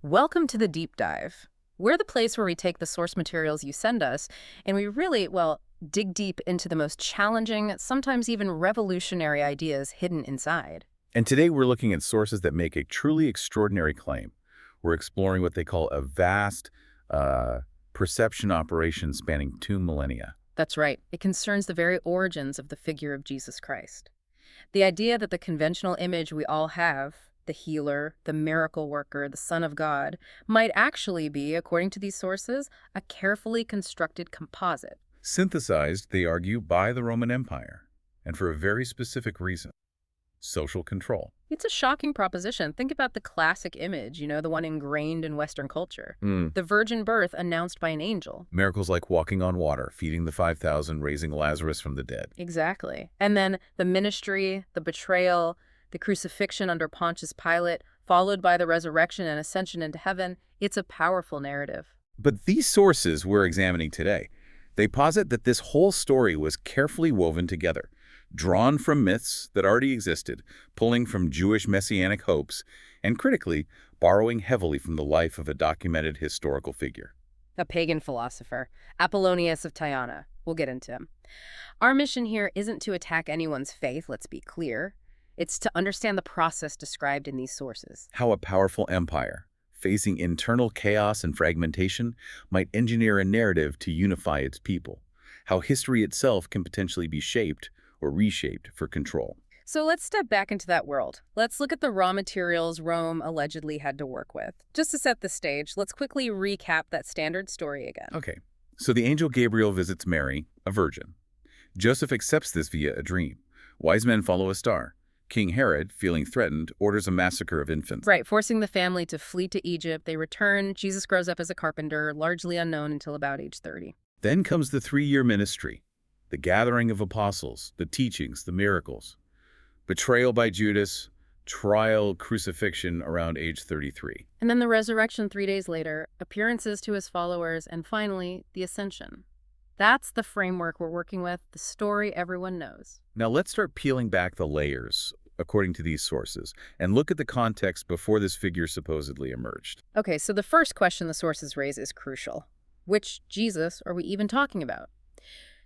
Welcome to the Deep Dive. We're the place where we take the source materials you send us and we really, dig deep into the most challenging, sometimes even revolutionary ideas hidden inside. And today we're looking at sources that make a truly extraordinary claim. We're exploring what they call a vast uh, perception operation spanning 2 millennia. That's right, it concerns the very origins of the figure of Jesus Christ. The idea that the conventional image we all have, the healer, the miracle worker, the Son of God, might actually be, according to these sources, a carefully constructed composite. Synthesized, they argue, by the Roman Empire, and for a very specific reason: social control. It's a shocking proposition. Think about the classic image, the one ingrained in Western culture. The virgin birth announced by an angel. Miracles like walking on water, feeding the 5,000, raising Lazarus from the dead. Exactly. And then the ministry, the betrayal, the crucifixion under Pontius Pilate, followed by the resurrection and ascension into heaven. It's a powerful narrative. But these sources we're examining today, they posit that this whole story was carefully woven together, drawn from myths that already existed, pulling from Jewish messianic hopes, and critically, borrowing heavily from the life of a documented historical figure. A pagan philosopher, Apollonius of Tyana. We'll get into him. Our mission here isn't to attack anyone's faith, let's be clear. It's to understand the process described in these sources. How a powerful empire, facing internal chaos and fragmentation, might engineer a narrative to unify its people. How history itself can potentially be shaped or reshaped for control. So let's step back into that world. Let's look at the raw materials Rome allegedly had to work with. Just to set the stage, let's quickly recap that standard story again. Okay, so the angel Gabriel visits Mary, a virgin. Joseph accepts this via a dream. Wise men follow a star. King Herod, feeling threatened, orders a massacre of infants. Right, forcing the family to flee to Egypt. They return. Jesus grows up as a carpenter, largely unknown until about age 30. Then comes the 3-year ministry, the gathering of apostles, the teachings, the miracles. Betrayal by Judas, trial, crucifixion around age 33. And then the resurrection 3 days later, appearances to his followers, and finally, the ascension. That's the framework we're working with, the story everyone knows. Now let's start peeling back the layers, according to these sources, and look at the context before this figure supposedly emerged. Okay, so the first question the sources raise is crucial. Which Jesus are we even talking about?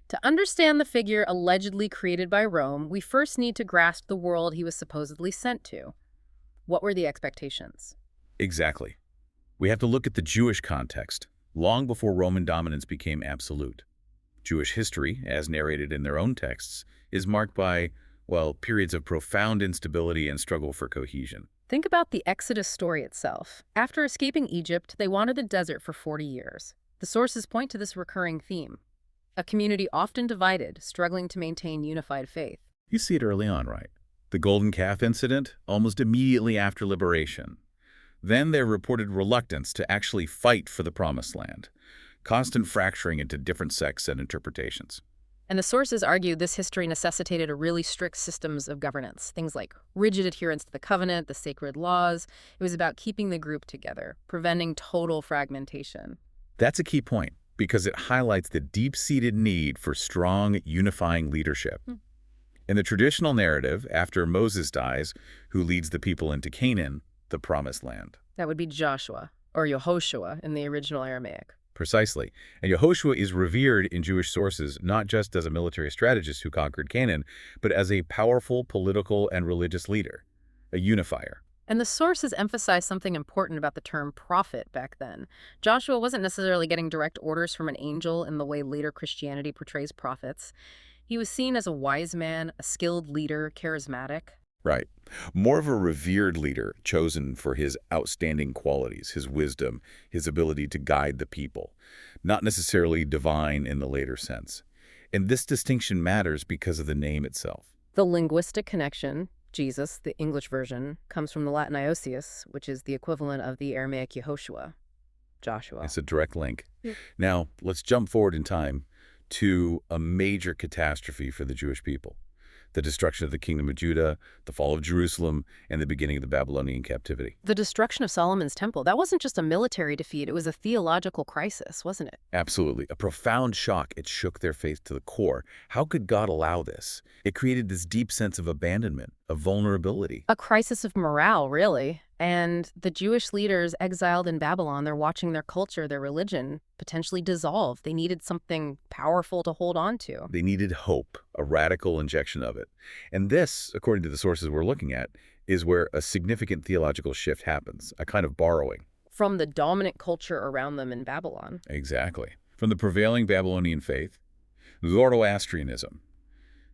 To understand the figure allegedly created by Rome, we first need to grasp the world he was supposedly sent to. What were the expectations? Exactly. We have to look at the Jewish context, long before Roman dominance became absolute. Jewish history, as narrated in their own texts, is marked by, periods of profound instability and struggle for cohesion. Think about the Exodus story itself. After escaping Egypt, they wandered the desert for 40 years. The sources point to this recurring theme. A community often divided, struggling to maintain unified faith. You see it early on, right? The golden calf incident, almost immediately after liberation. Then their reported reluctance to actually fight for the promised land. Constant fracturing into different sects and interpretations. And the sources argue this history necessitated a really strict systems of governance, things like rigid adherence to the covenant, the sacred laws. It was about keeping the group together, preventing total fragmentation. That's a key point, because it highlights the deep-seated need for strong, unifying leadership. In the traditional narrative, after Moses dies, who leads the people into Canaan, the promised land? That would be Joshua, or Yehoshua in the original Aramaic. Precisely. And Yehoshua is revered in Jewish sources not just as a military strategist who conquered Canaan, but as a powerful political and religious leader, a unifier. And the sources emphasize something important about the term prophet back then. Joshua wasn't necessarily getting direct orders from an angel in the way later Christianity portrays prophets. He was seen as a wise man, a skilled leader, charismatic. Right. More of a revered leader, chosen for his outstanding qualities, his wisdom, his ability to guide the people, not necessarily divine in the later sense. And this distinction matters because of the name itself. The linguistic connection, Jesus, the English version, comes from the Latin Iosius, which is the equivalent of the Aramaic Yehoshua, Joshua. It's a direct link. Yeah. Now, let's jump forward in time to a major catastrophe for the Jewish people. The destruction of the kingdom of Judah, the fall of Jerusalem, and the beginning of the Babylonian captivity. The destruction of Solomon's temple, that wasn't just a military defeat, it was a theological crisis, wasn't it? Absolutely. A profound shock. It shook their faith to the core. How could God allow this? It created this deep sense of abandonment, of vulnerability. A crisis of morale, really. And the Jewish leaders exiled in Babylon, they're watching their culture, their religion, potentially dissolve. They needed something powerful to hold on to. They needed hope, a radical injection of it. And this, according to the sources we're looking at, is where a significant theological shift happens, a kind of borrowing. From the dominant culture around them in Babylon. Exactly. From the prevailing Babylonian faith, Zoroastrianism.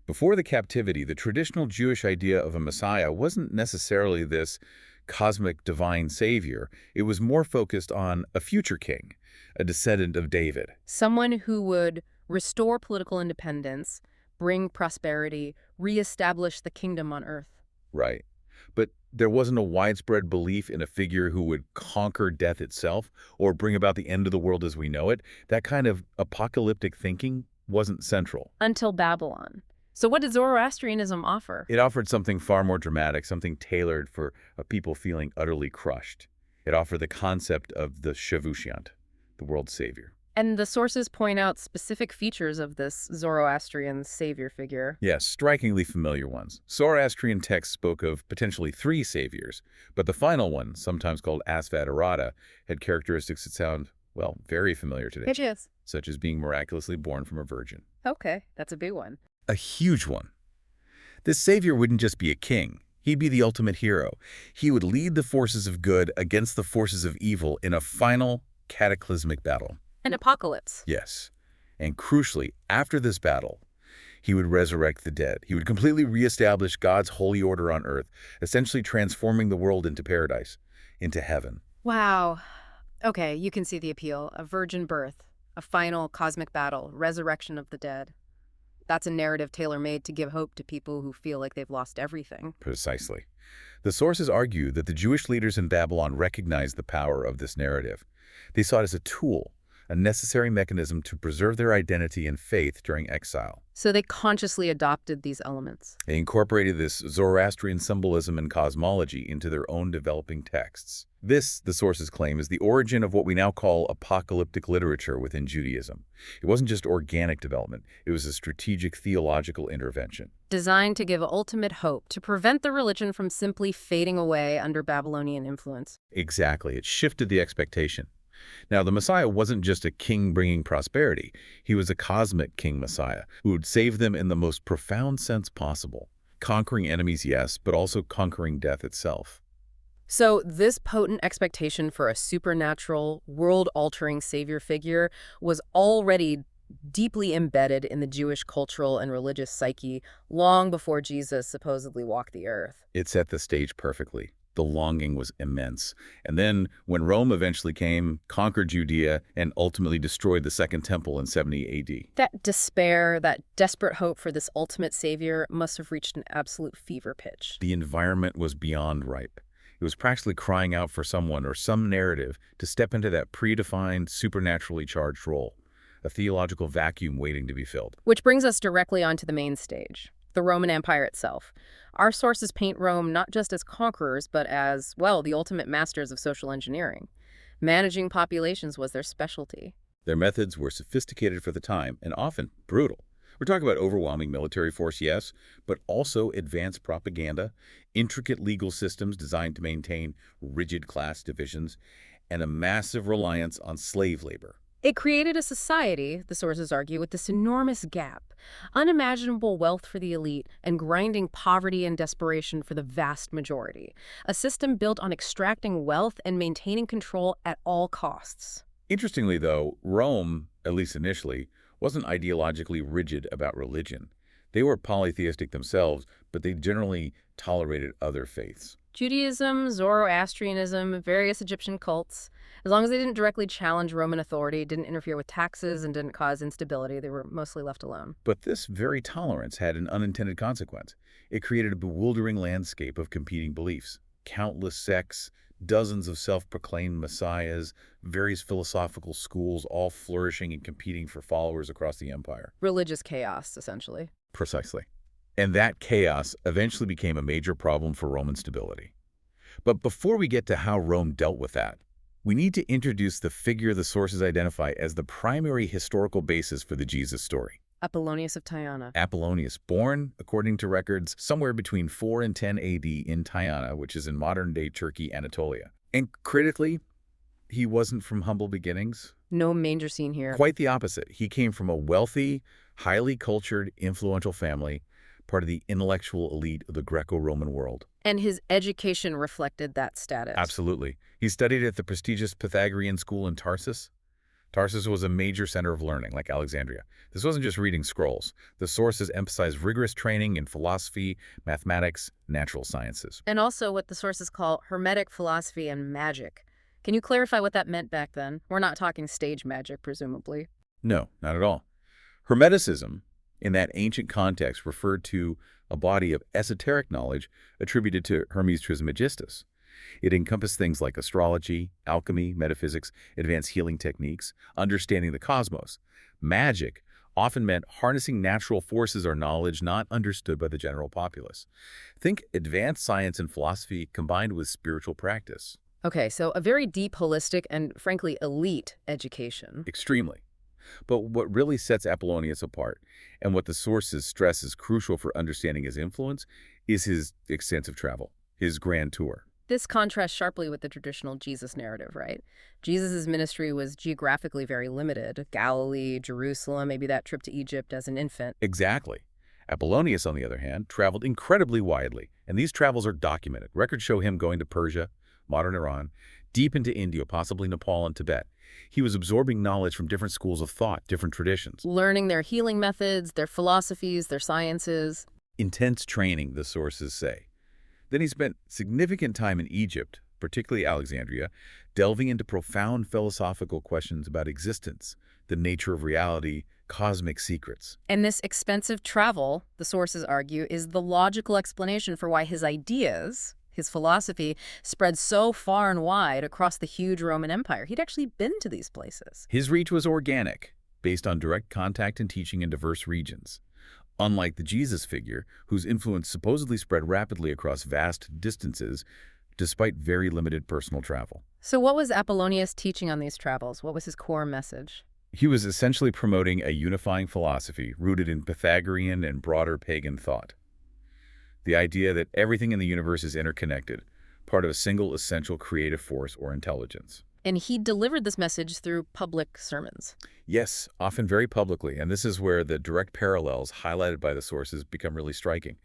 Before the captivity, the traditional Jewish idea of a Messiah wasn't necessarily this cosmic divine savior. It was more focused on a future king, a descendant of David. Someone who would restore political independence, bring prosperity, reestablish the kingdom on earth. Right. But there wasn't a widespread belief in a figure who would conquer death itself or bring about the end of the world as we know it. That kind of apocalyptic thinking wasn't central. Until Babylon. So what did Zoroastrianism offer? It offered something far more dramatic, something tailored for a people feeling utterly crushed. It offered the concept of the Shavushant, the world's savior. And the sources point out specific features of this Zoroastrian savior figure. Yes, strikingly familiar ones. Zoroastrian texts spoke of potentially 3 saviors, but the final one, sometimes called Asvatarata, had characteristics that sound, well, very familiar today, It is. such as being miraculously born from a virgin. Okay, that's a big one. A huge one. This savior wouldn't just be a king. He'd be the ultimate hero. He would lead the forces of good against the forces of evil in a final cataclysmic battle. An apocalypse. Yes. And crucially, after this battle, he would resurrect the dead. He would completely reestablish God's holy order on earth, essentially transforming the world into paradise, into heaven. Wow. Okay, you can see the appeal. A virgin birth, a final cosmic battle, resurrection of the dead. That's a narrative tailor-made to give hope to people who feel like they've lost everything. Precisely. The sources argue that the Jewish leaders in Babylon recognized the power of this narrative. They saw it as a tool, a necessary mechanism to preserve their identity and faith during exile. So they consciously adopted these elements. They incorporated this Zoroastrian symbolism and cosmology into their own developing texts. This, the sources claim, is the origin of what we now call apocalyptic literature within Judaism. It wasn't just organic development, it was a strategic theological intervention. Designed to give ultimate hope, to prevent the religion from simply fading away under Babylonian influence. Exactly, it shifted the expectation. Now, the Messiah wasn't just a king bringing prosperity. He was a cosmic king Messiah who would save them in the most profound sense possible. Conquering enemies, yes, but also conquering death itself. So this potent expectation for a supernatural, world-altering savior figure was already deeply embedded in the Jewish cultural and religious psyche long before Jesus supposedly walked the earth. It set the stage perfectly. The longing was immense. And then, when Rome eventually came, conquered Judea, and ultimately destroyed the Second Temple in 70 AD. That despair, that desperate hope for this ultimate savior must have reached an absolute fever pitch. The environment was beyond ripe. It was practically crying out for someone or some narrative to step into that predefined, supernaturally charged role, a theological vacuum waiting to be filled. Which brings us directly onto the main stage, the Roman Empire itself. Our sources paint Rome not just as conquerors, but as, well, the ultimate masters of social engineering. Managing populations was their specialty. Their methods were sophisticated for the time and often brutal. We're talking about overwhelming military force, yes, but also advanced propaganda, intricate legal systems designed to maintain rigid class divisions, and a massive reliance on slave labor. It created a society, the sources argue, with this enormous gap, unimaginable wealth for the elite, and grinding poverty and desperation for the vast majority. A system built on extracting wealth and maintaining control at all costs. Interestingly, though, Rome, at least initially, wasn't ideologically rigid about religion. They were polytheistic themselves, but they generally tolerated other faiths. Judaism, Zoroastrianism, various Egyptian cults. As long as they didn't directly challenge Roman authority, didn't interfere with taxes, and didn't cause instability, they were mostly left alone. But this very tolerance had an unintended consequence. It created a bewildering landscape of competing beliefs. Countless sects, dozens of self-proclaimed messiahs, various philosophical schools, all flourishing and competing for followers across the empire. Religious chaos, essentially. Precisely. And that chaos eventually became a major problem for Roman stability. But before we get to how Rome dealt with that, we need to introduce the figure the sources identify as the primary historical basis for the Jesus story. Apollonius of Tyana. Apollonius, born, according to records, somewhere between 4 and 10 AD in Tyana, which is in modern-day Turkey, Anatolia. And critically, he wasn't from humble beginnings. No manger scene here. Quite the opposite. He came from a wealthy, highly cultured, influential family, part of the intellectual elite of the Greco-Roman world. And his education reflected that status. Absolutely. He studied at the prestigious Pythagorean school in Tarsus. Tarsus was a major center of learning, like Alexandria. This wasn't just reading scrolls. The sources emphasized rigorous training in philosophy, mathematics, natural sciences. And also what the sources call Hermetic philosophy and magic. Can you clarify what that meant back then? We're not talking stage magic, presumably. No, not at all. Hermeticism, in that ancient context, referred to a body of esoteric knowledge attributed to Hermes Trismegistus. It encompassed things like astrology, alchemy, metaphysics, advanced healing techniques, understanding the cosmos. Magic often meant harnessing natural forces or knowledge not understood by the general populace. Think advanced science and philosophy combined with spiritual practice. Okay, so a very deep, holistic, and frankly, elite education. Extremely. But what really sets Apollonius apart, and what the sources stress is crucial for understanding his influence, is his extensive travel, his grand tour. This contrasts sharply with the traditional Jesus narrative, right? Jesus' ministry was geographically very limited. Galilee, Jerusalem, maybe that trip to Egypt as an infant. Exactly. Apollonius, on the other hand, traveled incredibly widely, and these travels are documented. Records show him going to Persia, modern Iran, deep into India, possibly Nepal and Tibet. He was absorbing knowledge from different schools of thought, different traditions. Learning their healing methods, their philosophies, their sciences. Intense training, the sources say. Then he spent significant time in Egypt, particularly Alexandria, delving into profound philosophical questions about existence, the nature of reality, cosmic secrets. And this expensive travel, the sources argue, is the logical explanation for why his ideas, his philosophy, spread so far and wide across the huge Roman Empire. He'd actually been to these places. His reach was organic, based on direct contact and teaching in diverse regions. Unlike the Jesus figure, whose influence supposedly spread rapidly across vast distances, despite very limited personal travel. So what was Apollonius teaching on these travels? What was his core message? He was essentially promoting a unifying philosophy rooted in Pythagorean and broader pagan thought. The idea that everything in the universe is interconnected, part of a single essential creative force or intelligence. And he delivered this message through public sermons. Yes, often very publicly, and this is where the direct parallels highlighted by the sources become really striking.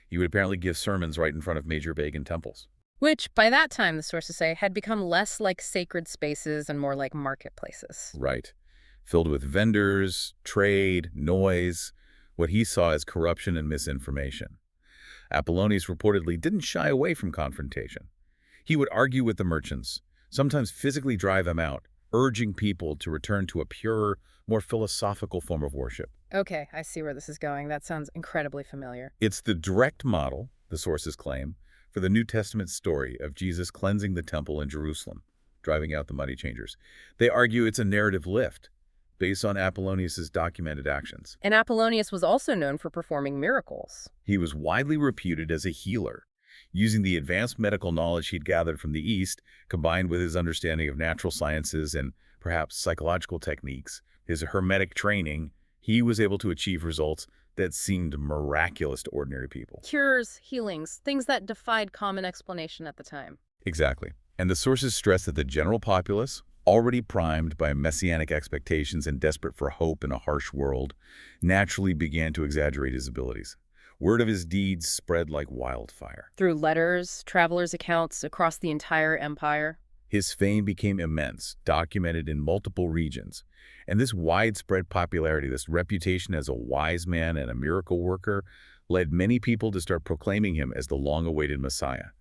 He would apparently give sermons right in front of major pagan temples. Which, by that time, the sources say, had become less like sacred spaces and more like marketplaces. Right. Filled with vendors, trade, noise, what he saw as corruption and misinformation. Apollonius reportedly didn't shy away from confrontation. He would argue with the merchants, sometimes physically drive them out, urging people to return to a purer, more philosophical form of worship. Okay, I see where this is going. That sounds incredibly familiar. It's the direct model, the sources claim, for the New Testament story of Jesus cleansing the temple in Jerusalem, driving out the money changers. They argue it's a narrative lift, based on Apollonius's documented actions. And Apollonius was also known for performing miracles. He was widely reputed as a healer, using the advanced medical knowledge he'd gathered from the East, combined with his understanding of natural sciences and perhaps psychological techniques, his hermetic training. He was able to achieve results that seemed miraculous to ordinary people. Cures, healings, things that defied common explanation at the time. Exactly. And the sources stress that the general populace, already primed by messianic expectations and desperate for hope in a harsh world, naturally began to exaggerate his abilities. Word of his deeds spread like wildfire. Through letters, travelers' accounts across the entire empire. His fame became immense, documented in multiple regions. And this widespread popularity, this reputation as a wise man and a miracle worker, led many people to start proclaiming him as the long-awaited Messiah,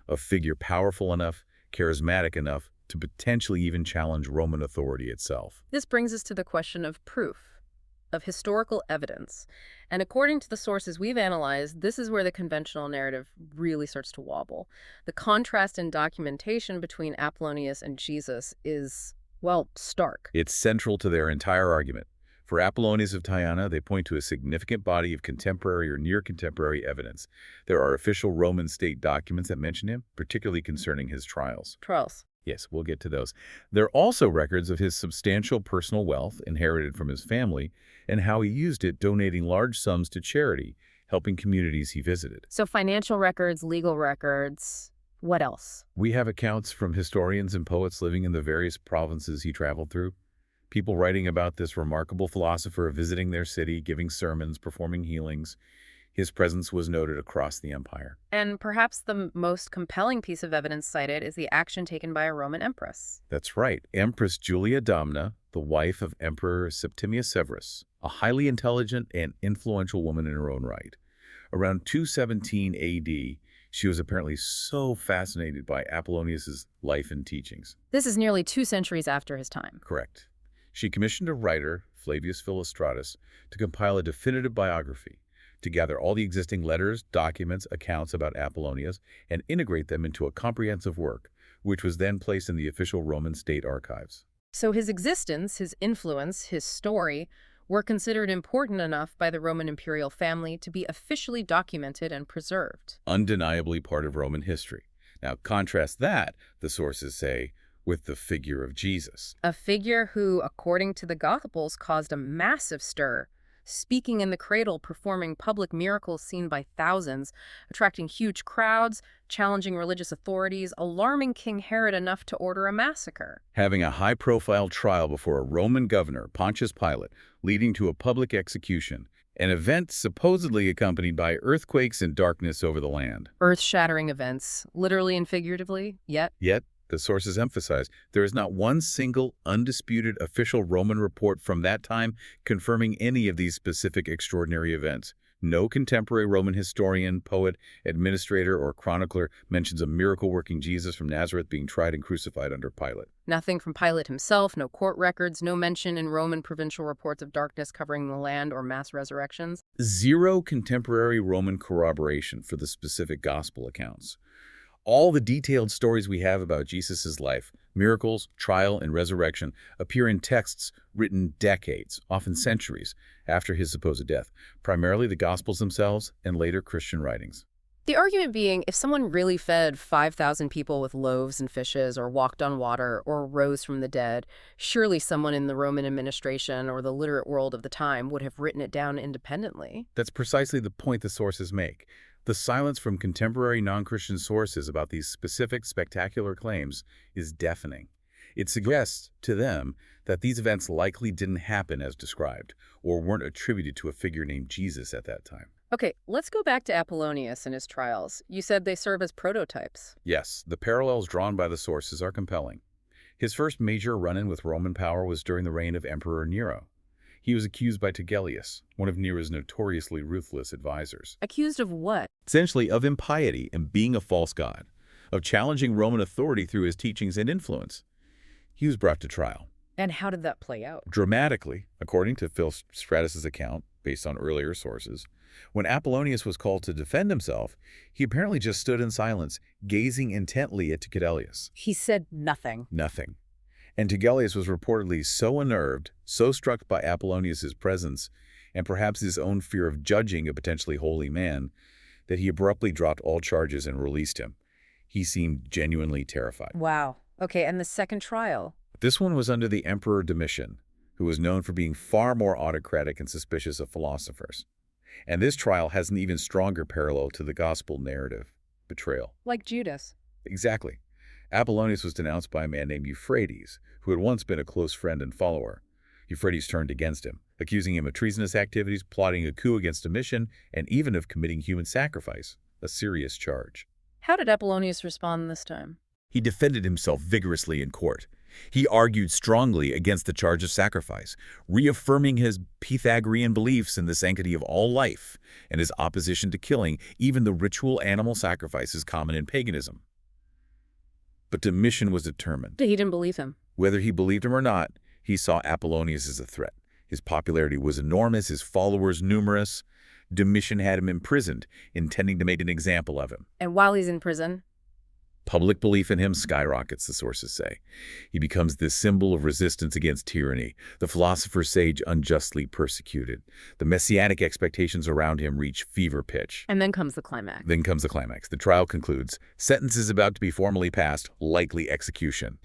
a figure powerful enough, charismatic enough, to potentially even challenge Roman authority itself. This brings us to the question of proof, of historical evidence. And according to the sources we've analyzed, this is where the conventional narrative really starts to wobble. The contrast in documentation between Apollonius and Jesus is, well, stark. It's central to their entire argument. For Apollonius of Tyana, they point to a significant body of contemporary or near-contemporary evidence. There are official Roman state documents that mention him, particularly concerning his trials. Trials. Yes, we'll get to those. There are also records of his substantial personal wealth inherited from his family and how he used it donating large sums to charity, helping communities he visited. So financial records, legal records, what else? We have accounts from historians and poets living in the various provinces he traveled through. People writing about this remarkable philosopher visiting their city, giving sermons, performing healings. His presence was noted across the empire. And perhaps the most compelling piece of evidence cited is the action taken by a Roman empress. That's right, Empress Julia Domna, the wife of Emperor Septimius Severus, a highly intelligent and influential woman in her own right. Around 217 AD, she was apparently so fascinated by Apollonius's life and teachings. This is nearly 2 centuries after his time. Correct. She commissioned a writer, Flavius Philostratus, to compile a definitive biography, to gather all the existing letters, documents, accounts about Apollonius, and integrate them into a comprehensive work, which was then placed in the official Roman state archives. So his existence, his influence, his story were considered important enough by the Roman imperial family to be officially documented and preserved. Undeniably part of Roman history. Now, contrast that, the sources say, with the figure of Jesus. A figure who, according to the Gospels, caused a massive stir, speaking in the cradle, performing public miracles seen by thousands, attracting huge crowds, challenging religious authorities, alarming King Herod enough to order a massacre. Having a high-profile trial before a Roman governor, Pontius Pilate, leading to a public execution, an event supposedly accompanied by earthquakes and darkness over the land. Earth-shattering events, literally and figuratively, yet The sources emphasize there is not one single undisputed official Roman report from that time confirming any of these specific extraordinary events. No contemporary Roman historian, poet, administrator, or chronicler mentions a miracle-working Jesus from Nazareth being tried and crucified under Pilate. nothing from Pilate himself, no court records, no mention in Roman provincial reports of darkness covering the land or mass resurrections. Zero contemporary Roman corroboration for the specific gospel accounts. All the detailed stories we have about Jesus' life, miracles, trial, and resurrection appear in texts written decades, often centuries, after his supposed death, primarily the Gospels themselves and later Christian writings. The argument being, if someone really fed 5,000 people with loaves and fishes, or walked on water, or rose from the dead, surely someone in the Roman administration or the literate world of the time would have written it down independently. That's precisely the point the sources make. The silence from contemporary non-Christian sources about these specific, spectacular claims is deafening. It suggests to them that these events likely didn't happen as described, or weren't attributed to a figure named Jesus at that time. Okay, let's go back to Apollonius and his trials. You said they serve as prototypes. Yes, the parallels drawn by the sources are compelling. His first major run-in with Roman power was during the reign of Emperor Nero. He was accused by Tigellius, one of Nero's notoriously ruthless advisors. Accused of what? Essentially of impiety and being a false god, of challenging Roman authority through his teachings and influence. He was brought to trial. And how did that play out? Dramatically, according to Philostratus' account, based on earlier sources, when Apollonius was called to defend himself, he apparently just stood in silence, gazing intently at Tigellius. He said nothing. Nothing. And Tigellius was reportedly so unnerved, so struck by Apollonius' presence, and perhaps his own fear of judging a potentially holy man, that he abruptly dropped all charges and released him. He seemed genuinely terrified. Wow. Okay, and the second trial? This one was under the Emperor Domitian, who was known for being far more autocratic and suspicious of philosophers. And this trial has an even stronger parallel to the gospel narrative, betrayal. Like Judas. Exactly. Apollonius was denounced by a man named Euphrates, who had once been a close friend and follower. Euphrates turned against him, accusing him of treasonous activities, plotting a coup against Domitian, and even of committing human sacrifice, a serious charge. How did Apollonius respond this time? He defended himself vigorously in court. He argued strongly against the charge of sacrifice, reaffirming his Pythagorean beliefs in the sanctity of all life and his opposition to killing, even the ritual animal sacrifices common in paganism. But Domitian was determined. He didn't believe him. Whether he believed him or not, he saw Apollonius as a threat. His popularity was enormous, his followers numerous. Domitian had him imprisoned, intending to make an example of him. And while he's in prison? Public belief in him skyrockets, the sources say. He becomes this symbol of resistance against tyranny, the philosopher sage unjustly persecuted. The messianic expectations around him reach fever pitch. And then comes the climax. Then comes the climax. The trial concludes. Sentence is about to be formally passed, likely execution.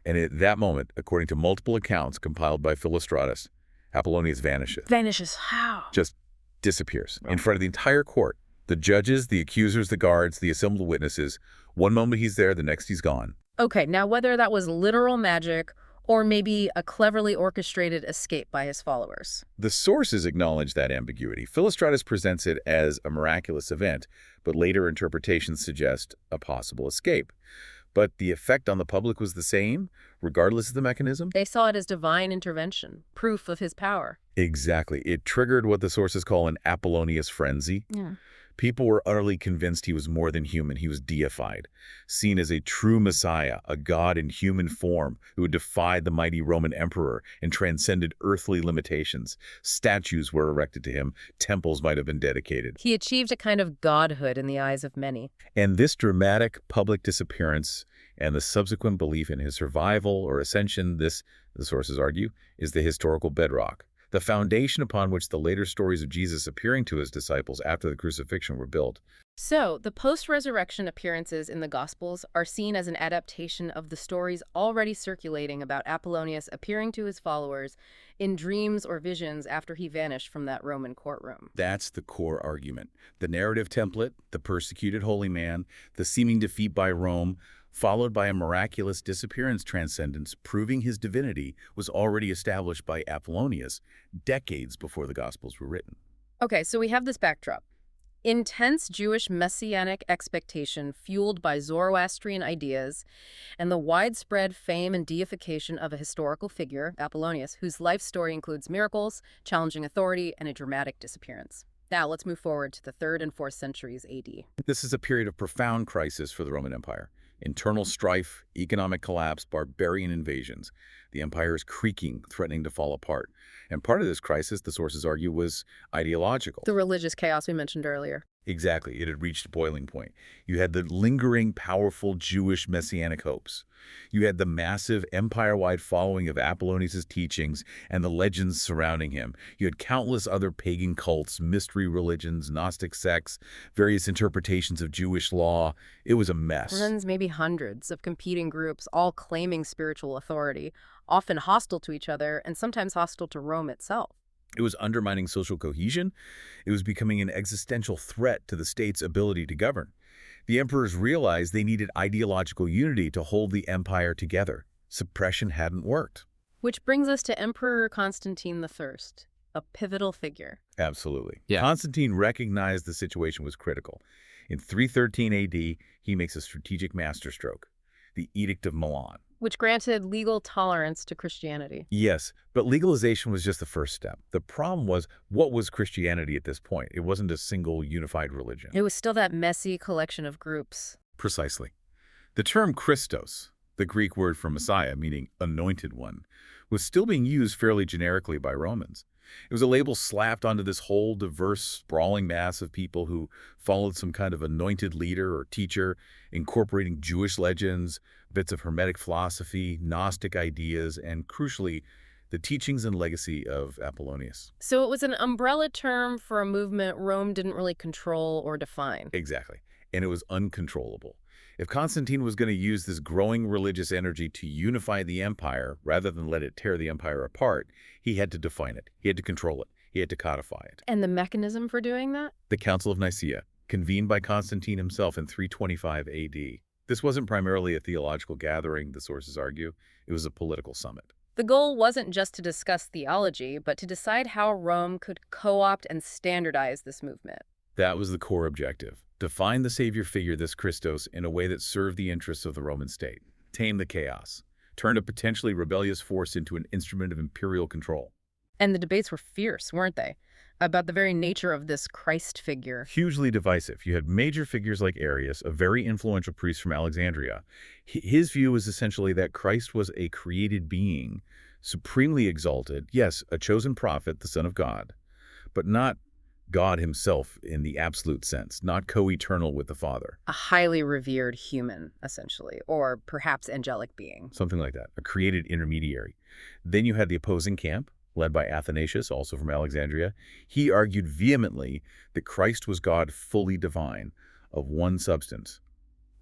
And at that moment, according to multiple accounts compiled by Philostratus, Apollonius vanishes. Vanishes how? Just disappears in front of the entire court. The judges, the accusers, the guards, the assembled witnesses. One moment he's there, the next he's gone. Okay, now whether that was literal magic or maybe a cleverly orchestrated escape by his followers. The sources acknowledge that ambiguity. Philostratus presents it as a miraculous event, but later interpretations suggest a possible escape. But the effect on the public was the same, regardless of the mechanism? They saw it as divine intervention, proof of his power. Exactly. It triggered what the sources call an Apollonius frenzy. Yeah. People were utterly convinced he was more than human. He was deified, seen as a true messiah, a god in human form who had defied the mighty Roman emperor and transcended earthly limitations. Statues were erected to him. Temples might have been dedicated. He achieved a kind of godhood in the eyes of many. And this dramatic public disappearance and the subsequent belief in his survival or ascension, this, the sources argue, is the historical bedrock, the foundation upon which the later stories of Jesus appearing to his disciples after the crucifixion were built. So, the post-resurrection appearances in the Gospels are seen as an adaptation of the stories already circulating about Apollonius appearing to his followers in dreams or visions after he vanished from that Roman courtroom. That's the core argument. The narrative template, the persecuted holy man, the seeming defeat by Rome, followed by a miraculous disappearance transcendence proving his divinity, was already established by Apollonius decades before the Gospels were written. Okay, so we have this backdrop. Intense Jewish messianic expectation fueled by Zoroastrian ideas and the widespread fame and deification of a historical figure, Apollonius, whose life story includes miracles, challenging authority, and a dramatic disappearance. Now, let's move forward to the 3rd and 4th centuries AD. This is a period of profound crisis for the Roman Empire. Internal strife, economic collapse, barbarian invasions. The empire is creaking, threatening to fall apart. And part of this crisis, the sources argue, was ideological. The religious chaos we mentioned earlier. Exactly. It had reached boiling point. You had the lingering, powerful Jewish messianic hopes. You had the massive empire-wide following of Apollonius' teachings and the legends surrounding him. You had countless other pagan cults, mystery religions, Gnostic sects, various interpretations of Jewish law. It was a mess. Tens, maybe hundreds of competing groups, all claiming spiritual authority, often hostile to each other and sometimes hostile to Rome itself. It was undermining social cohesion. It was becoming an existential threat to the state's ability to govern. The emperors realized they needed ideological unity to hold the empire together. Suppression hadn't worked. Which brings us to Emperor Constantine I, a pivotal figure. Absolutely. Yeah. Constantine recognized the situation was critical. In 313 AD, he makes a strategic masterstroke, the Edict of Milan. Which granted legal tolerance to Christianity. Yes, but legalization was just the first step. The problem was, what was Christianity at this point? It wasn't a single unified religion. It was still that messy collection of groups. Precisely. The term Christos, the Greek word for Messiah, meaning anointed one, was still being used fairly generically by Romans. It was a label slapped onto this whole diverse, sprawling mass of people who followed some kind of anointed leader or teacher, incorporating Jewish legends, bits of Hermetic philosophy, Gnostic ideas, and crucially, the teachings and legacy of Apollonius. So it was an umbrella term for a movement Rome didn't really control or define. Exactly. And it was uncontrollable. If Constantine was going to use this growing religious energy to unify the empire rather than let it tear the empire apart, he had to define it. He had to control it. He had to codify it. And the mechanism for doing that? The Council of Nicaea, convened by Constantine himself in 325 AD. This wasn't primarily a theological gathering, the sources argue. It was a political summit. The goal wasn't just to discuss theology, but to decide how Rome could co-opt and standardize this movement. That was the core objective. Define the savior figure, this Christos, in a way that served the interests of the Roman state. Tame the chaos. Turn a potentially rebellious force into an instrument of imperial control. And the debates were fierce, weren't they? About the very nature of this Christ figure. Hugely divisive. You had major figures like Arius, a very influential priest from Alexandria. His view was essentially that Christ was a created being, supremely exalted, yes, a chosen prophet, the Son of God, but not God himself in the absolute sense, not co-eternal with the Father. A highly revered human, essentially, or perhaps angelic being. Something like that, a created intermediary. Then you had the opposing camp, led by Athanasius, also from Alexandria. He argued vehemently that Christ was God fully divine, of one substance,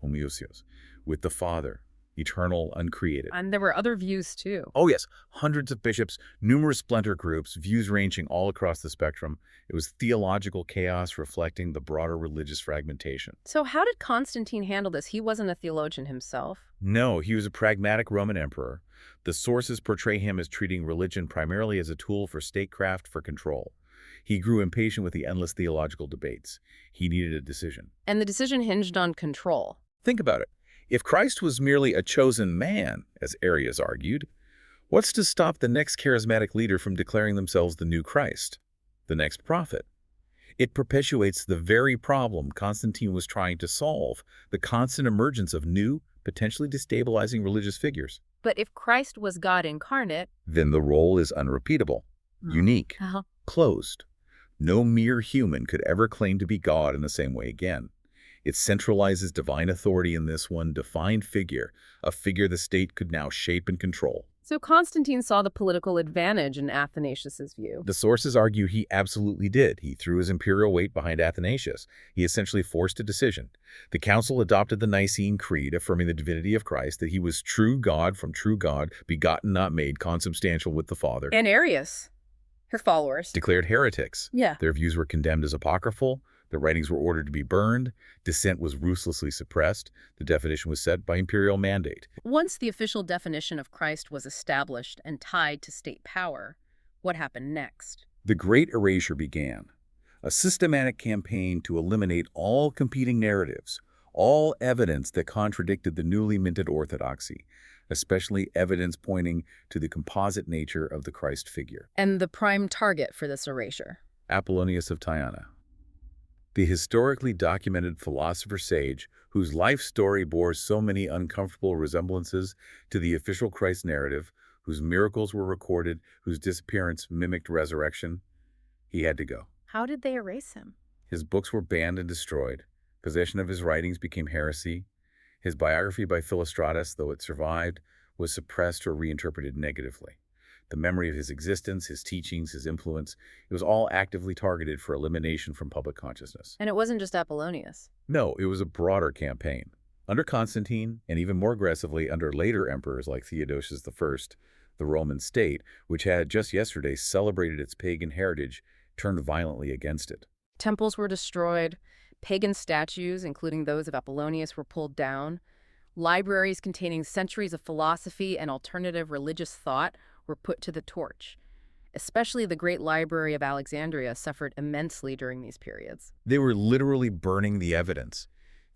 homoousios, with the Father, eternal, uncreated. And there were other views, too. Oh yes, hundreds of bishops, numerous splinter groups, views ranging all across the spectrum. It was theological chaos reflecting the broader religious fragmentation. So how did Constantine handle this? He wasn't a theologian himself. No, he was a pragmatic Roman emperor. The sources portray him as treating religion primarily as a tool for statecraft for control. He grew impatient with the endless theological debates. He needed a decision. And the decision hinged on control. Think about it. If Christ was merely a chosen man, as Arius argued, what's to stop the next charismatic leader from declaring themselves the new Christ, the next prophet? It perpetuates the very problem Constantine was trying to solve, the constant emergence of new, potentially destabilizing religious figures. But if Christ was God incarnate... Then the role is unrepeatable, unique, Uh-huh. closed. No mere human could ever claim to be God in the same way again. It centralizes divine authority in this one defined figure, a figure the state could now shape and control. So Constantine saw the political advantage in Athanasius's view. The sources argue he absolutely did. He threw his imperial weight behind Athanasius. He essentially forced a decision. The council adopted the Nicene Creed, affirming the divinity of Christ, that he was true God from true God, begotten, not made, consubstantial with the Father. And Arius, her followers. Declared heretics. Yeah. Their views were condemned as apocryphal. Their writings were ordered to be burned. Dissent was ruthlessly suppressed. The definition was set by imperial mandate. Once the official definition of Christ was established and tied to state power, what happened next? The Great Erasure began, a systematic campaign to eliminate all competing narratives, all evidence that contradicted the newly minted orthodoxy, especially evidence pointing to the composite nature of the Christ figure. And the prime target for this erasure? Apollonius of Tyana, the historically documented philosopher-sage whose life story bore so many uncomfortable resemblances to the official Christ narrative, whose miracles were recorded, whose disappearance mimicked resurrection. He had to go. How did they erase him? His books were banned and destroyed. Possession of his writings became heresy. His biography by Philostratus, though it survived, was suppressed or reinterpreted negatively. The memory of his existence, his teachings, his influence, it was all actively targeted for elimination from public consciousness. And it wasn't just Apollonius. No, it was a broader campaign. Under Constantine, and even more aggressively under later emperors like Theodosius I, the Roman state, which had just yesterday celebrated its pagan heritage, turned violently against it. Temples were destroyed. Pagan statues, including those of Apollonius, were pulled down. Libraries containing centuries of philosophy and alternative religious thought were put to the torch. Especially the Great Library of Alexandria suffered immensely during these periods. They were literally burning the evidence,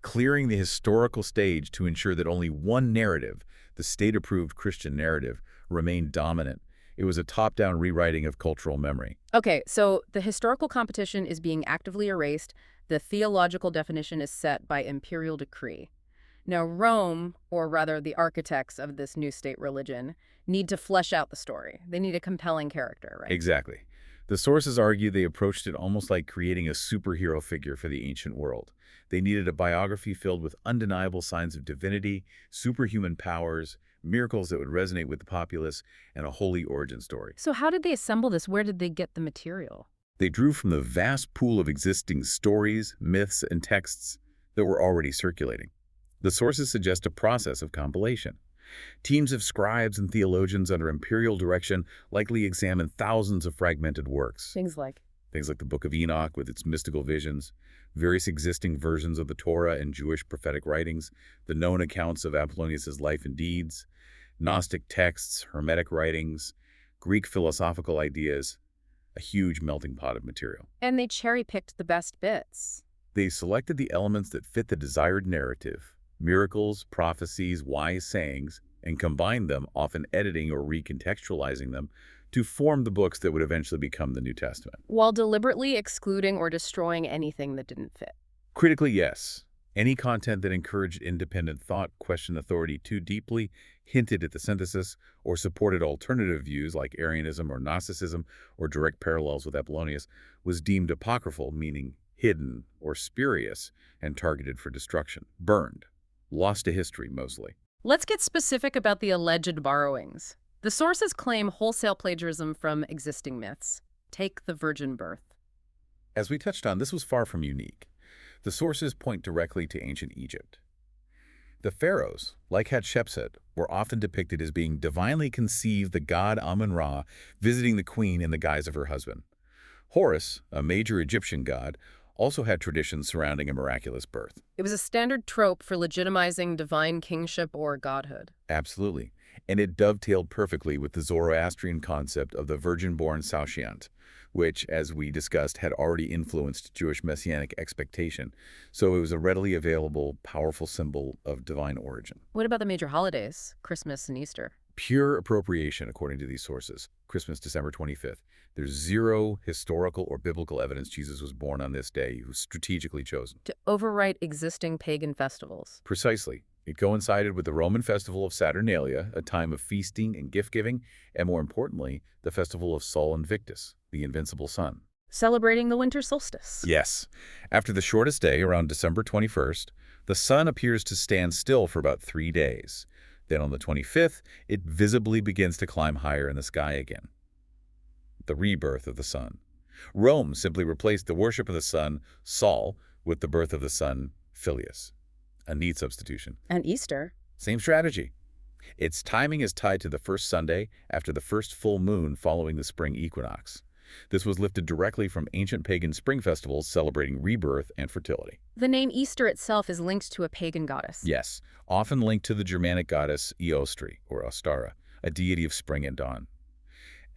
clearing the historical stage to ensure that only one narrative, the state-approved Christian narrative, remained dominant. It was a top-down rewriting of cultural memory. Okay, so the historical competition is being actively erased. The theological definition is set by imperial decree. Now, Rome, or rather the architects of this new state religion, need to flesh out the story. They need a compelling character, right? Exactly. The sources argue they approached it almost like creating a superhero figure for the ancient world. They needed a biography filled with undeniable signs of divinity, superhuman powers, miracles that would resonate with the populace, and a holy origin story. So how did they assemble this? Where did they get the material? They drew from the vast pool of existing stories, myths, and texts that were already circulating. The sources suggest a process of compilation. Teams of scribes and theologians under imperial direction likely examined thousands of fragmented works. Things like the Book of Enoch with its mystical visions, various existing versions of the Torah and Jewish prophetic writings, the known accounts of Apollonius's life and deeds, Gnostic texts, Hermetic writings, Greek philosophical ideas, a huge melting pot of material. And they cherry-picked the best bits. They selected the elements that fit the desired narrative, miracles, prophecies, wise sayings, and combined them, often editing or recontextualizing them, to form the books that would eventually become the New Testament. While deliberately excluding or destroying anything that didn't fit. Critically, yes. Any content that encouraged independent thought, questioned authority too deeply, hinted at the synthesis, or supported alternative views like Arianism or Gnosticism or direct parallels with Apollonius was deemed apocryphal, meaning hidden or spurious, and targeted for destruction. Burned. Lost to history, mostly. Let's get specific about the alleged borrowings. The sources claim wholesale plagiarism from existing myths. Take the virgin birth. As we touched on, this was far from unique. The sources point directly to ancient Egypt. The pharaohs, like Hatshepsut, were often depicted as being divinely conceived, the god Amun-Ra visiting the queen in the guise of her husband. Horus, a major Egyptian god, also had traditions surrounding a miraculous birth. It was a standard trope for legitimizing divine kingship or godhood. Absolutely. And it dovetailed perfectly with the Zoroastrian concept of the virgin-born Saoshyant, which, as we discussed, had already influenced Jewish messianic expectation. So it was a readily available, powerful symbol of divine origin. What about the major holidays, Christmas and Easter? Pure appropriation, according to these sources. Christmas, December 25th. There's zero historical or biblical evidence Jesus was born on this day. He was strategically chosen. To overwrite existing pagan festivals. Precisely. It coincided with the Roman festival of Saturnalia, a time of feasting and gift-giving, and more importantly, the festival of Sol Invictus, the invincible sun. Celebrating the winter solstice. Yes. After the shortest day, around December 21st, the sun appears to stand still for about 3 days. Then on the 25th, it visibly begins to climb higher in the sky again. The rebirth of the sun. Rome simply replaced the worship of the sun, Sol, with the birth of the sun, Filius. A neat substitution. And Easter. Same strategy. Its timing is tied to the first Sunday after the first full moon following the spring equinox. This was lifted directly from ancient pagan spring festivals celebrating rebirth and fertility. The name Easter itself is linked to a pagan goddess. Yes, often linked to the Germanic goddess Eostri, or Ostara, a deity of spring and dawn.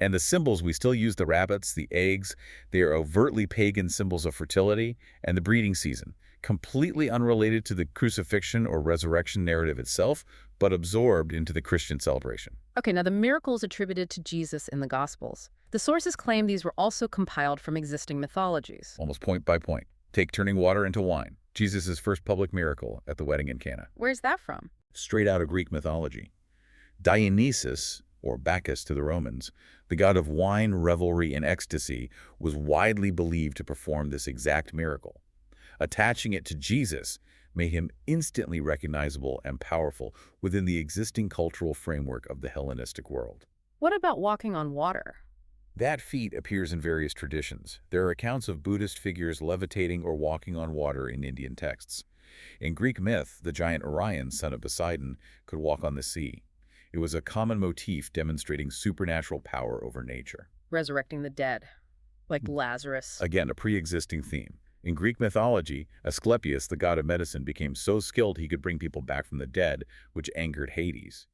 And the symbols, we still use the rabbits, the eggs. They are overtly pagan symbols of fertility and the breeding season, completely unrelated to the crucifixion or resurrection narrative itself, but absorbed into the Christian celebration. Okay, now the miracles attributed to Jesus in the Gospels. The sources claim these were also compiled from existing mythologies. Almost point by point. Take turning water into wine, Jesus' first public miracle at the wedding in Cana. Where's that from? Straight out of Greek mythology. Dionysus, or Bacchus to the Romans, the god of wine, revelry, and ecstasy, was widely believed to perform this exact miracle. Attaching it to Jesus made him instantly recognizable and powerful within the existing cultural framework of the Hellenistic world. What about walking on water? That feat appears in various traditions. There are accounts of Buddhist figures levitating or walking on water in Indian texts. In Greek myth, the giant Orion, son of Poseidon, could walk on the sea. It was a common motif demonstrating supernatural power over nature. Resurrecting the dead, like Lazarus. Again, a pre-existing theme. In Greek mythology, Asclepius, the god of medicine, became so skilled he could bring people back from the dead, which angered Hades.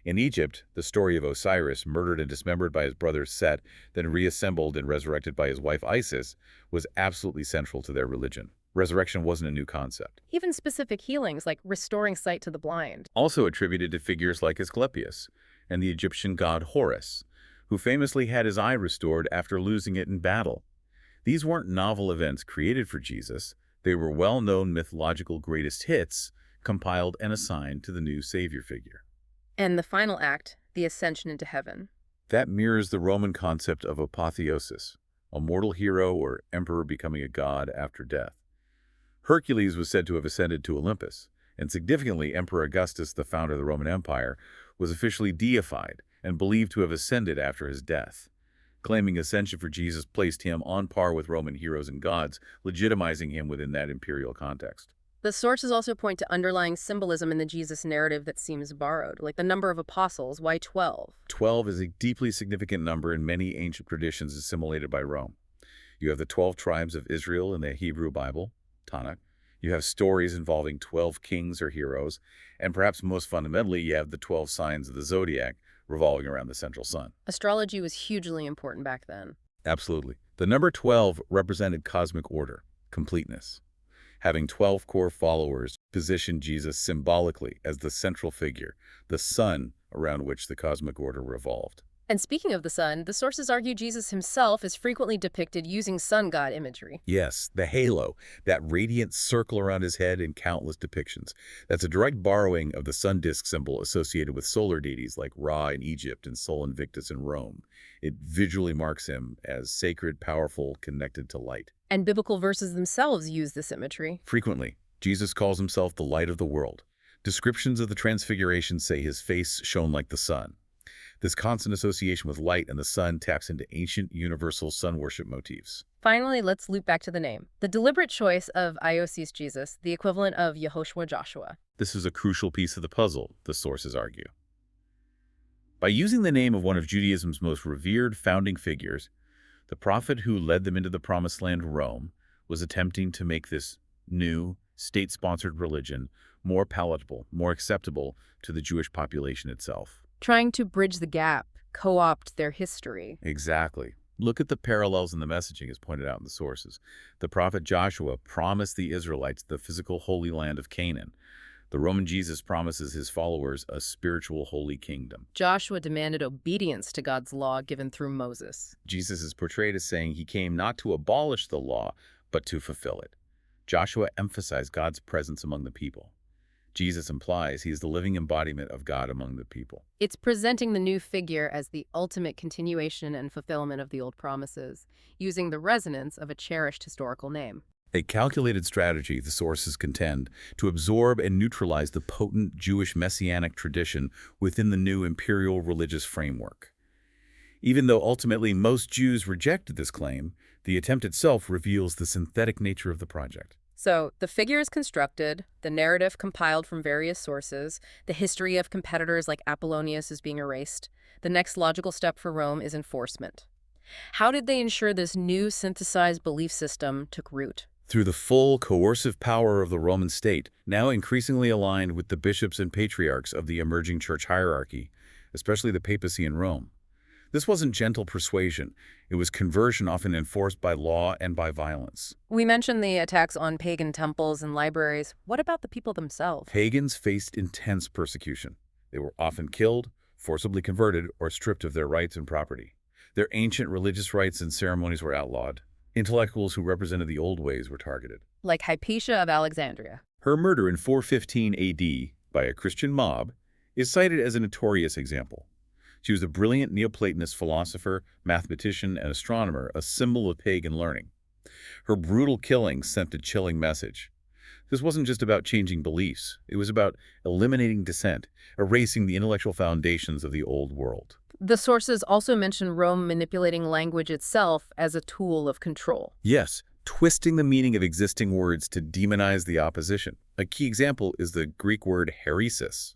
In Egypt, the story of Osiris, murdered and dismembered by his brother Set, then reassembled and resurrected by his wife Isis, was absolutely central to their religion. Resurrection wasn't a new concept. Even specific healings, like restoring sight to the blind. Also attributed to figures like Asclepius and the Egyptian god Horus, who famously had his eye restored after losing it in battle. These weren't novel events created for Jesus. They were well-known mythological greatest hits, compiled and assigned to the new savior figure. And the final act, the ascension into heaven. That mirrors the Roman concept of apotheosis, a mortal hero or emperor becoming a god after death. Hercules was said to have ascended to Olympus, and significantly, Emperor Augustus, the founder of the Roman Empire, was officially deified and believed to have ascended after his death. Claiming ascension for Jesus placed him on par with Roman heroes and gods, legitimizing him within that imperial context. The sources also point to underlying symbolism in the Jesus narrative that seems borrowed, like the number of apostles. Why 12? 12 is a deeply significant number in many ancient traditions assimilated by Rome. You have the 12 tribes of Israel in the Hebrew Bible, Tanakh. You have stories involving 12 kings or heroes, and perhaps most fundamentally, you have the 12 signs of the zodiac revolving around the central sun. Astrology was hugely important back then. Absolutely. The number 12 represented cosmic order, completeness. Having 12 core followers positioned Jesus symbolically as the central figure, the sun around which the cosmic order revolved. And speaking of the sun, the sources argue Jesus himself is frequently depicted using sun god imagery. Yes, the halo, that radiant circle around his head in countless depictions. That's a direct borrowing of the sun disk symbol associated with solar deities like Ra in Egypt and Sol Invictus in Rome. It visually marks him as sacred, powerful, connected to light. And biblical verses themselves use this imagery. Frequently, Jesus calls himself the light of the world. Descriptions of the Transfiguration say his face shone like the sun. This constant association with light and the sun taps into ancient universal sun worship motifs. Finally, let's loop back to the name. The deliberate choice of Iosis Jesus, the equivalent of Yehoshua Joshua. This is a crucial piece of the puzzle, the sources argue. By using the name of one of Judaism's most revered founding figures, the prophet who led them into the Promised Land, Rome, was attempting to make this new, state-sponsored religion more palatable, more acceptable to the Jewish population itself. Trying to bridge the gap, co-opt their history. Exactly. Look at the parallels in the messaging as pointed out in the sources. The prophet Joshua promised the Israelites the physical holy land of Canaan. The Roman Jesus promises his followers a spiritual holy kingdom. Joshua demanded obedience to God's law given through Moses. Jesus is portrayed as saying he came not to abolish the law, but to fulfill it. Joshua emphasized God's presence among the people. Jesus implies he is the living embodiment of God among the people. It's presenting the new figure as the ultimate continuation and fulfillment of the old promises, using the resonance of a cherished historical name. A calculated strategy, the sources contend, to absorb and neutralize the potent Jewish messianic tradition within the new imperial religious framework. Even though ultimately most Jews rejected this claim, the attempt itself reveals the synthetic nature of the project. So, the figure is constructed, the narrative compiled from various sources, the history of competitors like Apollonius is being erased. The next logical step for Rome is enforcement. How did they ensure this new synthesized belief system took root? Through the full coercive power of the Roman state, now increasingly aligned with the bishops and patriarchs of the emerging church hierarchy, especially the papacy in Rome. This wasn't gentle persuasion. It was conversion often enforced by law and by violence. We mentioned the attacks on pagan temples and libraries. What about the people themselves? Pagans faced intense persecution. They were often killed, forcibly converted, or stripped of their rights and property. Their ancient religious rites and ceremonies were outlawed. Intellectuals who represented the old ways were targeted. Like Hypatia of Alexandria. Her murder in 415 AD by a Christian mob is cited as a notorious example. She was a brilliant Neoplatonist philosopher, mathematician, and astronomer, a symbol of pagan learning. Her brutal killing sent a chilling message. This wasn't just about changing beliefs. It was about eliminating dissent, erasing the intellectual foundations of the old world. The sources also mention Rome manipulating language itself as a tool of control. Yes, twisting the meaning of existing words to demonize the opposition. A key example is the Greek word heresis.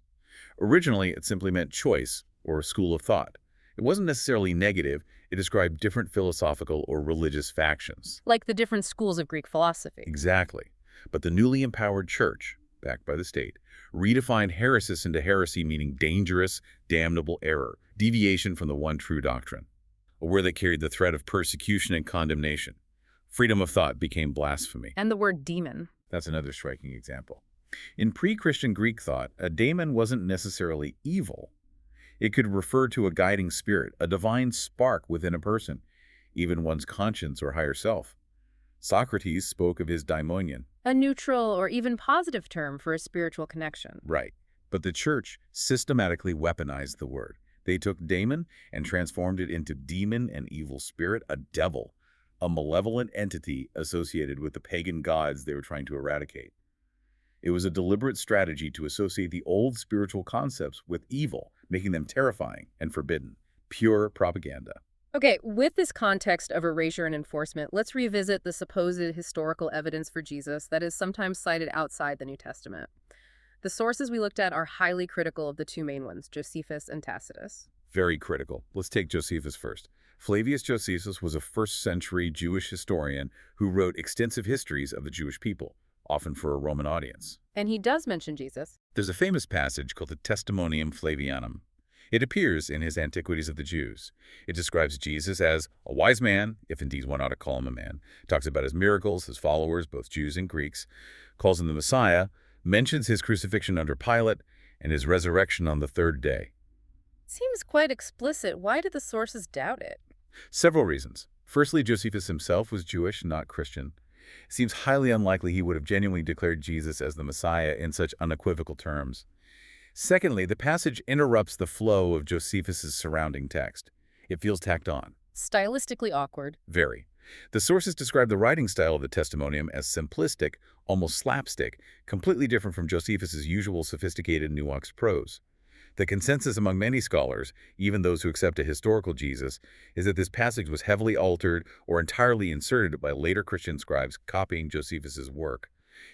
Originally, it simply meant choice, or school of thought. It wasn't necessarily negative. It described different philosophical or religious factions. Like the different schools of Greek philosophy. Exactly. But the newly empowered church, backed by the state, redefined heresis into heresy, meaning dangerous, damnable error, deviation from the one true doctrine, a word that carried the threat of persecution and condemnation. Freedom of thought became blasphemy. And the word demon. That's another striking example. In pre-Christian Greek thought, a daemon wasn't necessarily evil. It could refer to a guiding spirit, a divine spark within a person, even one's conscience or higher self. Socrates spoke of his daimonion. A neutral or even positive term for a spiritual connection. Right. But the church systematically weaponized the word. They took daemon and transformed it into demon and evil spirit, a devil, a malevolent entity associated with the pagan gods they were trying to eradicate. It was a deliberate strategy to associate the old spiritual concepts with evil, making them terrifying and forbidden. Pure propaganda. Okay, with this context of erasure and enforcement, let's revisit the supposed historical evidence for Jesus that is sometimes cited outside the New Testament. The sources we looked at are highly critical of the two main ones, Josephus and Tacitus. Very critical. Let's take Josephus first. Flavius Josephus was a first-century Jewish historian who wrote extensive histories of the Jewish people, often for a Roman audience. And he does mention Jesus. There's a famous passage called the Testimonium Flavianum. It appears in his Antiquities of the Jews. It describes Jesus as a wise man, if indeed one ought to call him a man, talks about his miracles, his followers, both Jews and Greeks, calls him the Messiah, mentions his crucifixion under Pilate, and his resurrection on the third day. Seems quite explicit. Why did the sources doubt it? Several reasons. Firstly, Josephus himself was Jewish, not Christian. It seems highly unlikely he would have genuinely declared Jesus as the Messiah in such unequivocal terms. Secondly, the passage interrupts the flow of Josephus's surrounding text. It feels tacked on. Stylistically awkward. Very. The sources describe the writing style of the Testimonium as simplistic, almost slapstick, completely different from Josephus's usual sophisticated, nuanced prose. The consensus among many scholars, even those who accept a historical Jesus, is that this passage was heavily altered or entirely inserted by later Christian scribes copying Josephus's work.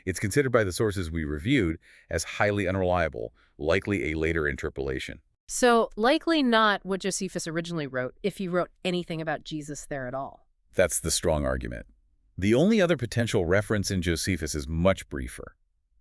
It's considered by the sources we reviewed as highly unreliable, likely a later interpolation. So, likely not what Josephus originally wrote, if he wrote anything about Jesus there at all. That's the strong argument. The only other potential reference in Josephus is much briefer.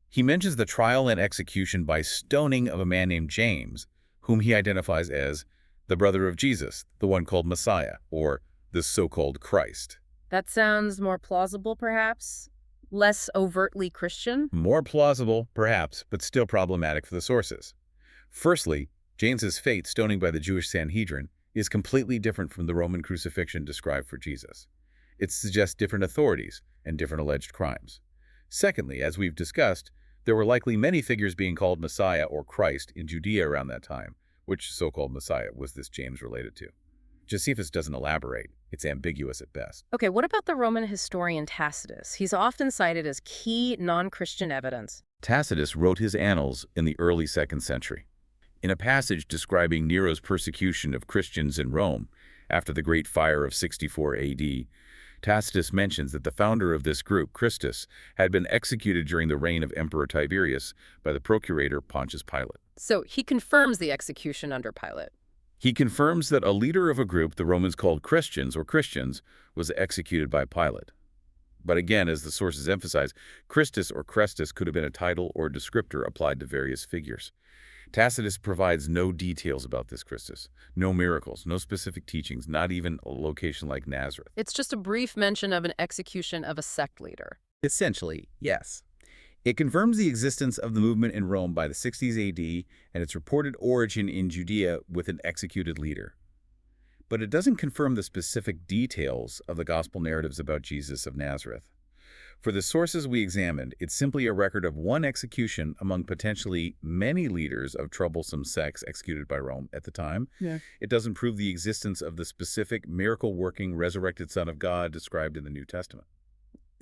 He mentions the trial and execution by stoning of a man named James, whom he identifies as the brother of Jesus, the one called Messiah, or the so-called Christ. That sounds more plausible, perhaps? Less overtly Christian? More plausible, perhaps, but still problematic for the sources. Firstly, James's fate, stoning by the Jewish Sanhedrin, is completely different from the Roman crucifixion described for Jesus. It suggests different authorities and different alleged crimes. Secondly, as we've discussed, there were likely many figures being called Messiah or Christ in Judea around that time. Which so-called Messiah was this James related to? Josephus doesn't elaborate. It's ambiguous at best. Okay, what about the Roman historian Tacitus? He's often cited as key non-Christian evidence. Tacitus wrote his annals in the early 2nd century. In a passage describing Nero's persecution of Christians in Rome after the Great Fire of 64 AD, Tacitus mentions that the founder of this group, Christus, had been executed during the reign of Emperor Tiberius by the procurator Pontius Pilate. So he confirms the execution under Pilate. He confirms that a leader of a group the Romans called Christians or Christians was executed by Pilate. But again, as the sources emphasize, Christus or Chrestus could have been a title or descriptor applied to various figures. Tacitus provides no details about this Christus, no miracles, no specific teachings, not even a location like Nazareth. It's just a brief mention of an execution of a sect leader. Essentially, yes. It confirms the existence of the movement in Rome by the 60s AD and its reported origin in Judea with an executed leader. But it doesn't confirm the specific details of the gospel narratives about Jesus of Nazareth. For the sources we examined, it's simply a record of one execution among potentially many leaders of troublesome sects executed by Rome at the time. Yeah. It doesn't prove the existence of the specific miracle-working resurrected Son of God described in the New Testament.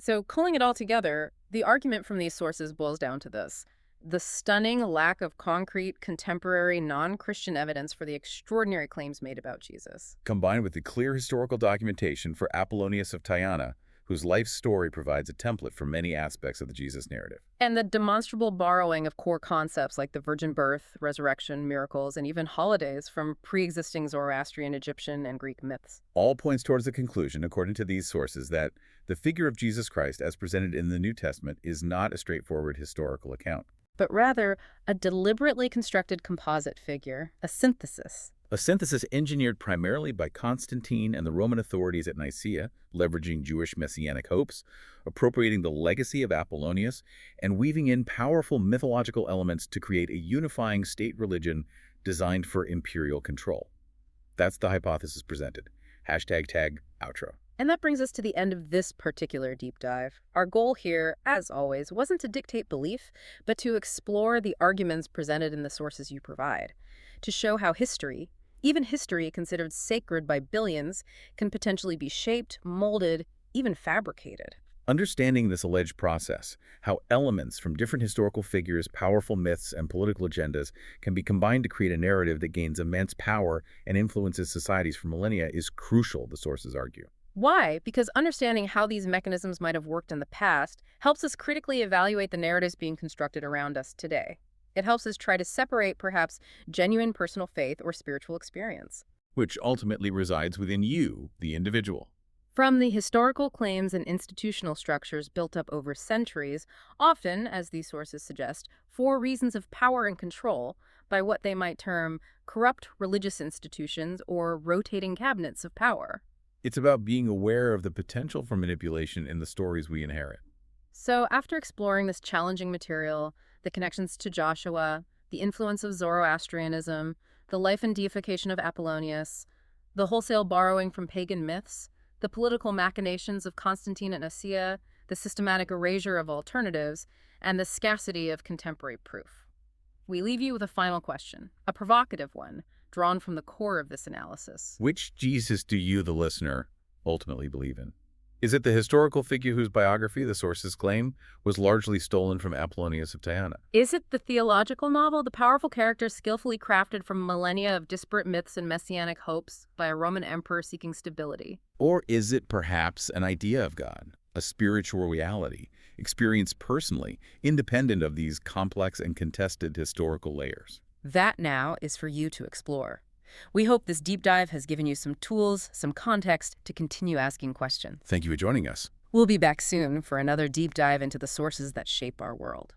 So, pulling it all together, the argument from these sources boils down to this: the stunning lack of concrete, contemporary, non-Christian evidence for the extraordinary claims made about Jesus. Combined with the clear historical documentation for Apollonius of Tyana, whose life story provides a template for many aspects of the Jesus narrative. And the demonstrable borrowing of core concepts like the virgin birth, resurrection, miracles, and even holidays from pre-existing Zoroastrian, Egyptian, and Greek myths. All points towards the conclusion, according to these sources, that the figure of Jesus Christ as presented in the New Testament is not a straightforward historical account, but rather a deliberately constructed composite figure, a synthesis. a synthesis engineered primarily by Constantine and the Roman authorities at Nicaea, leveraging Jewish messianic hopes, appropriating the legacy of Apollonius, and weaving in powerful mythological elements to create a unifying state religion designed for imperial control. That's the hypothesis presented. #tag outro. And that brings us to the end of this particular deep dive. Our goal here, as always, wasn't to dictate belief, but to explore the arguments presented in the sources you provide, to show how history, even history considered sacred by billions, can potentially be shaped, molded, even fabricated. Understanding this alleged process, how elements from different historical figures, powerful myths, and political agendas can be combined to create a narrative that gains immense power and influences societies for millennia is crucial, the sources argue. Why? Because understanding how these mechanisms might have worked in the past helps us critically evaluate the narratives being constructed around us today. It helps us try to separate, perhaps, genuine personal faith or spiritual experience Which ultimately resides within you, the individual. from the historical claims and institutional structures built up over centuries, often, as these sources suggest, for reasons of power and control by what they might term corrupt religious institutions or rotating cabinets of power. It's about being aware of the potential for manipulation in the stories we inherit. So after exploring this challenging material, the connections to Joshua, the influence of Zoroastrianism, the life and deification of Apollonius, the wholesale borrowing from pagan myths, the political machinations of Constantine at Nicaea, the systematic erasure of alternatives, and the scarcity of contemporary proof. We leave you with a final question, a provocative one, drawn from the core of this analysis. Which Jesus do you, the listener, ultimately believe in? Is it the historical figure whose biography, the sources claim, was largely stolen from Apollonius of Tyana? Is it the theological novel, the powerful characters skillfully crafted from millennia of disparate myths and messianic hopes by a Roman emperor seeking stability? Or is it perhaps an idea of God, a spiritual reality, experienced personally, independent of these complex and contested historical layers? That now is for you to explore. We hope this deep dive has given you some tools, some context to continue asking questions. Thank you for joining us. We'll be back soon for another deep dive into the sources that shape our world.